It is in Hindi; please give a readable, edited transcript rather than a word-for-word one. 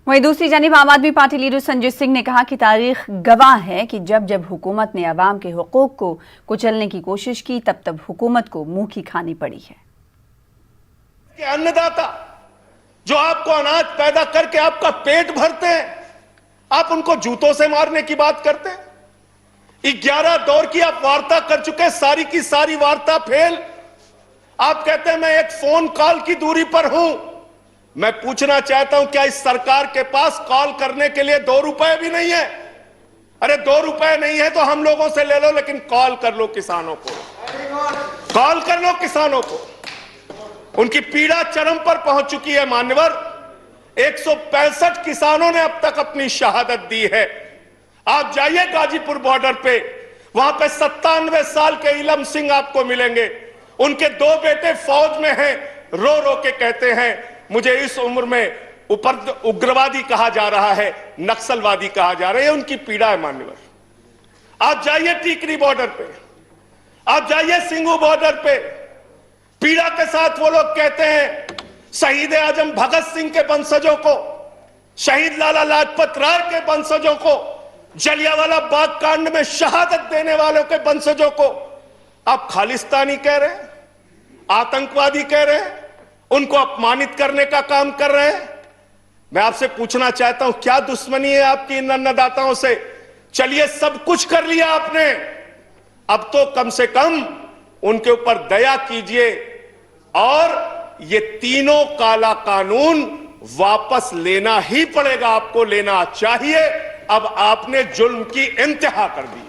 वहीं दूसरी जानिब आम आदमी पार्टी लीडर संजय सिंह ने कहा कि तारीख गवाह है कि जब जब हुकूमत ने अवाम के हुकूक को कुचलने की कोशिश की तब तब हुकूमत को मुंह की खानी पड़ी है। अन्नदाता जो आपको अनाज पैदा करके आपका पेट भरते हैं, आप उनको जूतों से मारने की बात करते हैं। 11 दौर की आप वार्ता कर चुके, सारी की सारी वार्ता फेल। आप कहते हैं मैं एक फोन कॉल की दूरी पर हूं। मैं पूछना चाहता हूं, क्या इस सरकार के पास कॉल करने के लिए 2 रुपए भी नहीं है? अरे 2 रुपए नहीं है तो हम लोगों से ले लो, लेकिन कॉल कर लो किसानों को, कॉल कर लो किसानों को। उनकी पीड़ा चरम पर पहुंच चुकी है मान्यवर। 165 किसानों ने अब तक अपनी शहादत दी है। आप जाइए गाजीपुर बॉर्डर पे, वहां पे 97 साल के इलम सिंह आपको मिलेंगे। उनके 2 बेटे फौज में हैं, रो रो के कहते हैं मुझे इस उम्र में उग्रवादी कहा जा रहा है, नक्सलवादी कहा जा रहा है। उनकी पीड़ा है मान्यवर। आप जाइए टीकरी बॉर्डर पे, आप जाइए सिंगू बॉर्डर पे, पीड़ा के साथ वो लोग कहते हैं शहीद आजम भगत सिंह के वंशजों को, शहीद लाला लाजपत राय के वंशजों को, जलियांवाला बाग कांड में शहादत देने वालों के वंशजों को आप खालिस्तानी कह रहे हैं, आतंकवादी कह रहे हैं, उनको अपमानित करने का काम कर रहे हैं। मैं आपसे पूछना चाहता हूं, क्या दुश्मनी है आपकी इन अन्नदाताओं से? चलिए सब कुछ कर लिया आपने, अब तो कम से कम उनके ऊपर दया कीजिए और ये तीनों काला कानून वापस लेना ही पड़ेगा, आपको लेना चाहिए। अब आपने जुल्म की इंतहा कर दी।